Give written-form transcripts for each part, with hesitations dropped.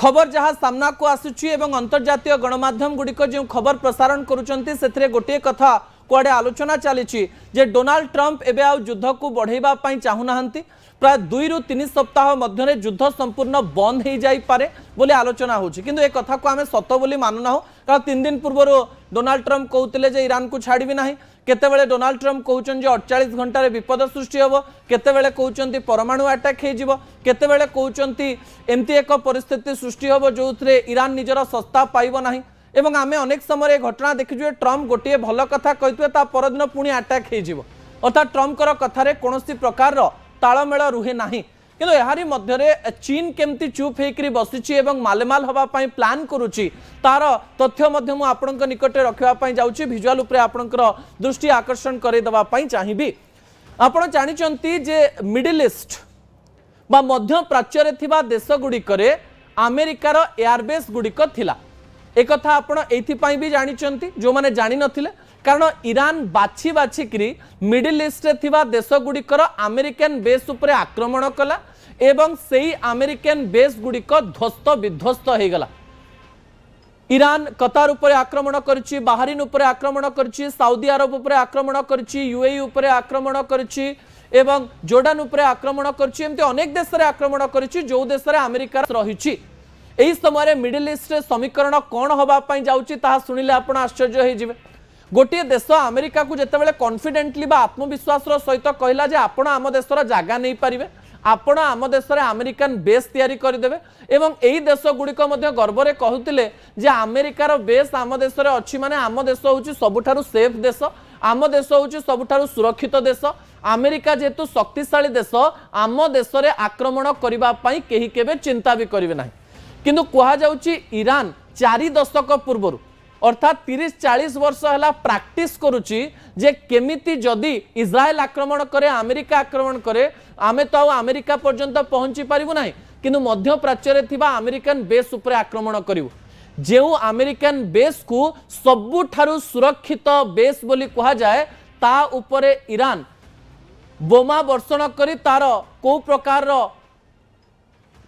खबर जहाँ सामना को आसुची एवं अंतर्जातीय गणमाध्यम गुड़िक जो खबर प्रसारण करुचंती से गोटे कथा कुआडे आलोचना चली जे डोनाल्ड ट्रंप एबे आ युद्ध को बढ़ाइबा पई चाहुना प्राय 2 ରୁ 3 सप्ताह मध्य युद्ध संपूर्ण बंद हो जापे बोली आलोचना होची किंतु ए कथा को आमे सत बोली मानुना कारण 3 दिन पूर्व डोनाल्ड ट्रंप कहते जे ईरान को छाड़बी ना केतेबेले डोनाल्ड ट्रंप कहउछन 48 घंटा विपद सृष्टि होबो केतेबेले कहउछन परमाणु अटैक हे जिवो केतेबेले कहउछन एमती एक परिस्थिति सृष्टि होबो जोथरे ईरान निजर सस्ता पाइबो नाही एवं आमे अनेक समय घटना देखिजु ट्रंप गोटे भल कथा कहथुए ता परदिन पुणी अटैक हे जिवो अर्थात ट्रंप कर कथारे कोनोसी प्रकार तालमेल रुहे नाही किंतु यारी मध्यरे चीन केमती चुप होकर बसिची एवं मालेमाल हवा पाई प्लान करुची तार तथ्य मध्य मु आपनक निकटे रखिबा पाई जाउची विजुअल उपरे आपनकर दृष्टि आकर्षण करे दवा पाई चाहिबी। आपण जानिचंती जे मिडिल ईस्ट बा मध्य प्राच्य रे थिबा देश गुडिकरे अमेरिकार एयरबेस गुडिक थिला एक कथा आपण एथि पाई भी जानिचंती जो माने जानि नथिले कारण ईरान बाछि बाछि करी मिडिल ईस्ट रे थिबा देश गुडिकर अमेरिकन बेस उपरे आक्रमण कला एवं सेही अमेरिकन बेस गुडिक ध्वस्त विध्वस्त हो गला। ईरान कतार उपरे आक्रमण करछि बाहरीन उपरे आक्रमण करछि सऊदी अरब उपरे आक्रमण करछि यूएई उपरे आक्रमण करछि एवं जोर्डान उपरे आक्रमण करछि एमते अनेक देश रे आक्रमण करछि जो देश रे अमेरिका रहिछि। एही समय मिडिल ईस्ट रे समीकरण कोन होबा पई जाउछि ताहा सुनिले आपण आश्चर्य होई जिवे। गोटे देश अमेरिका को जितेबाला कॉन्फिडेंटली बा आत्मविश्वास सहित कहला जे आपण आम देशर जगह नहीं पारिबे आपण आम देश अमेरिकन बेस तैयारी करदेवे एवं यही देश गुड़िक गर्व में कहते जे अमेरिकार बेस आम देश अच्छी माने आम देश हूँ सबुठारु सेफ देश आम देश हूँ सबुठारु सुरक्षित देश अमेरिका जेहेतु शक्तिशाली देश आम देश में आक्रमण करने केही केबे चिंता भी करेंगे ना किंतु कहुच्छी ईरान 4 दशक पूर्व अर्थात 30-40 वर्ष है प्रैक्टिस करुच्ची जे केमिति जदि इज्राएल आक्रमण करे अमेरिका आक्रमण करे आमे तो अमेरिका पर्यंत पहुंची पारिबु नाही किंतु मध्य प्राच्य रे थिबा अमेरिकन बेस उपरे आक्रमण करिवु जेउ अमेरिकन बेस को सबुठारु सुरक्षित बेस बोली कहा जाए ता उपरे ईरान बोमा वर्षण करी तार को प्रकार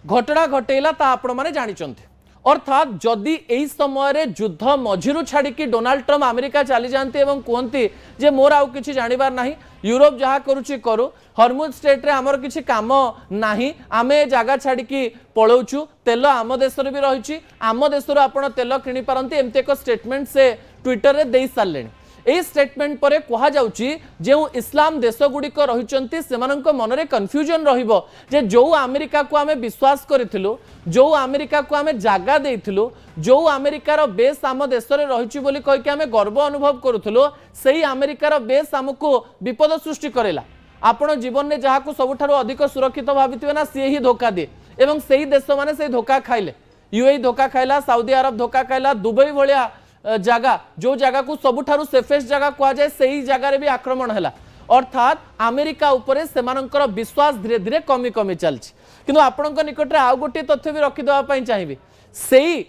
घटना घटेला ता आपण माने जानिचंती। अर्थात जदि यही समय युद्ध मझिरु छाड़ी डोनाल्ड ट्रंप अमेरिका चली जाती और कहते जे मोर आउ किछि जानिबार नाही यूरोप जहाँ करुच्ची करू हरमुज स्टेट रे आमर किछि काम नाही आमे जगह छाड़ी पलाउछु तेल आम देश भी रही आम देश आपण तेल किनि पारंती एमते एक स्टेटमेंट से ट्विटर रे दे सारले। यही स्टेटमेंट पर कहा जाउची जे इस्लाम देश गुड़िक रही से मनरे कन्फ्यूजन रहिबो जे जो अमेरिका को आमे विश्वास करिथिलु जो अमेरिका को आमे जागा देइथिलु जो अमेरिकार बेस आम देश में रही बोली कहिके आमे गर्व अनुभव करुथिलु सेही अमेरिकार बेस आमको विपद सृष्टि करेला आपण जीवन में जहाँ को सबुठारु अधिक सुरक्षित भाविथिबे ना सी ही धोखा दिए एवं सेही देश माने से धोखा खाइले यूएई धोखा खाइला सऊदी अरब धोखा खाइला दुबई भलिया जगह जो जगह को सबुठारु सेफेस्ट जगह कहा जाए सही जगार भी आक्रमण है अर्थात अमेरिका उपरे सेमानंकर विश्वास धीरे धीरे कमी कमी चलछि किंतु आपणक निकट में आउ गोटे तथ्य भी रखिदेवा चाहिए सही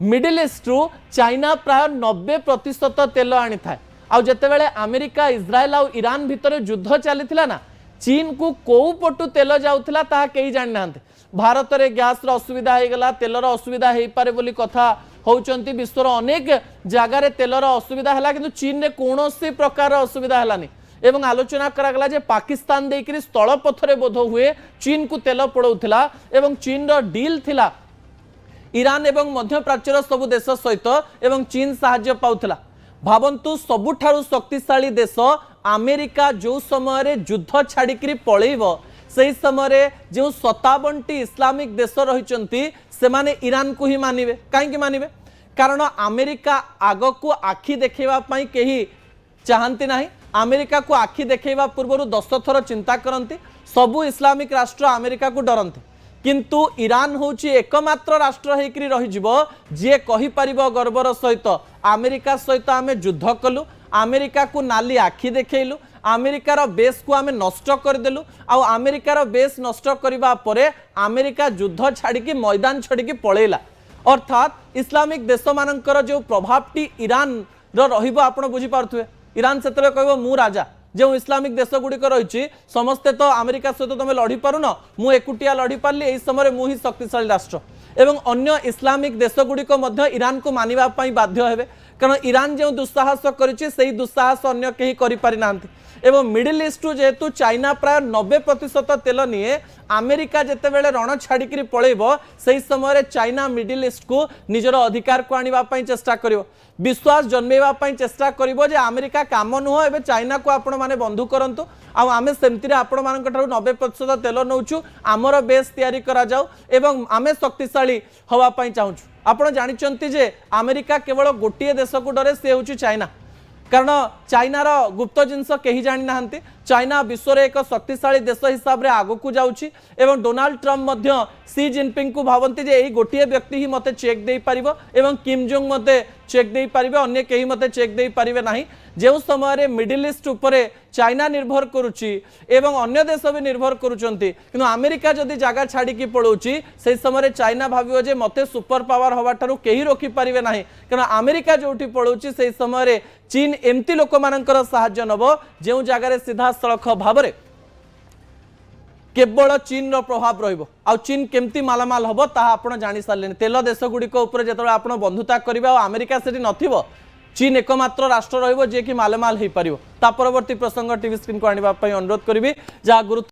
मिडिल ईस्ट रु चाइना प्राय 90% तेल आनी था आउ जेतेबेले अमेरिका इज्राएल आउ ईरान भितर युद्ध चली ना चीन को कौ पटु तेल जाउथिला ताहा केही जानि नांते भारत रे गैस रो असुविधा हो गला तेलर असुविधा हो पारे बोली कथा होउचंती विश्वर अनेक जगार तेलर असुविधा है किंतु चीन रे कौनसी प्रकार असुविधा है एवं आलोचना करागला जे पाकिस्तान देकरी स्थल पथरे बोध हुए चीन को तेल पड़ौथिला एवं चीन रो डील थिला ईरान एवं मध्य प्राच्यर सब देश सहित एवं चीन साहाय्य पाउथिला। भावंतु सबुठारु शक्तिशाली देश अमेरिका जो समय युद्ध छाड़ी पलैब से समय जो 57टी इस्लामिक देश रही से माने ईरान को ही मानिबे कहीं मानिबे कारण अमेरिका आग को आखि देखैबा कहीं चाहती ना अमेरिका को आखि देखैबा पूर्व 10 थर चिंता करती सबु इस्लामिक राष्ट्र अमेरिका को डरते किंतु ईरान होची एकमात्र राष्ट्र होकर रहीजिवो जे कहि परिबो गर्वर सहित अमेरिका सहित आमे युद्ध कलु अमेरिका को नाली आखि देखैलु अमेरिकार बेस को आमे नष्ट करदेलु आ अमेरिकार बेस नष्ट करबा परे अमेरिका युद्ध छाड़ी मैदान छाड़ी पलैला अर्थात इस्लामिक देश मानकर जो प्रभावटी ईरान रहिबो आपण बुझी पारथुए ईरान सेतरे कहबो मु राजा जो इस्लामिक देश गुड़िक रही समस्ते तो अमेरिका सहित तुम लड़ी पारुन मु एकुटिया लड़ी पार्ली यही समय मुही शक्तिशाली राष्ट्र एवं अन्य इस्लामिक देशगुड़िक ईरान को मानिबा पई बाध्य हेबे कारण ईरान जो दुस्साहस करिछि सेही दुस्साहस अन्य केही करि पारि नांती एवं मिडिल ईस्ट जेहेतु चाइना प्राय 90% तेल निए अमेरिका जितेबाला रण छाड़ी पलैब से समय चाइना मिडिल ईस्ट को निजर अधिकार को आने चेष्टा कर विश्वास जन्मेवाई चेष्टा कर अमेरिका काम नुह ए चाइना को आपण मैंने बंधु करूँ आम सेमती आपण मान 90% तेल नौचु आमर बेस तैयारी करा जाऊ एवं आमे शक्तिशाली हवापाई चाहूँ आपण जानते जे अमेरिका केवल गोटे देश को डरे सी हूँ चाइना कारण चाइनार गुप्त जिनस कहीं जानी ना चाइना विश्व में एक शक्तिशाली देश हिसाब से आगक जाऊँगी एवं डोनाल्ड ट्रम्प सी जिनपिंग को भावती जे यही गोटे व्यक्ति ही मते चेक दे पारिबो एवं किम जोंग मते चेक दे पारिबे अन्य केही मते चेक दे पारिबे नाही जो समय मिडिल ईस्ट उपरे चाइना निर्भर करुच्ची एवं अन्य देश भी निर्भर करुचंती किंतु अमेरिका जदि जगह छाड़ी पलाउची से समय चाइना भाविबो जे मते सुपर पावर हवा ठारू केही रोकी पारिबे नाही कारण अमेरिका जोठी पलाउची से समय चीन एमती लोक मानकर सहाय्य नब जो जगार सीधा सड़क भाव में केवल चीन रो प्रभाव रहिबो आ चीन केमती मालामाल हबो ता आपण जानि सारलेन तेल देश गुड़िक उपर जेतबे आपण बंधुता करिबा आ अमेरिका सेठी नथिबो चीन एकमात्र राष्ट्र रहिबो जे कि मालामाल हे परिबो ता परवर्ती प्रसंग टीवी स्क्रीन को आनिबा पई अनुरोध करिवि जा गुरुत्व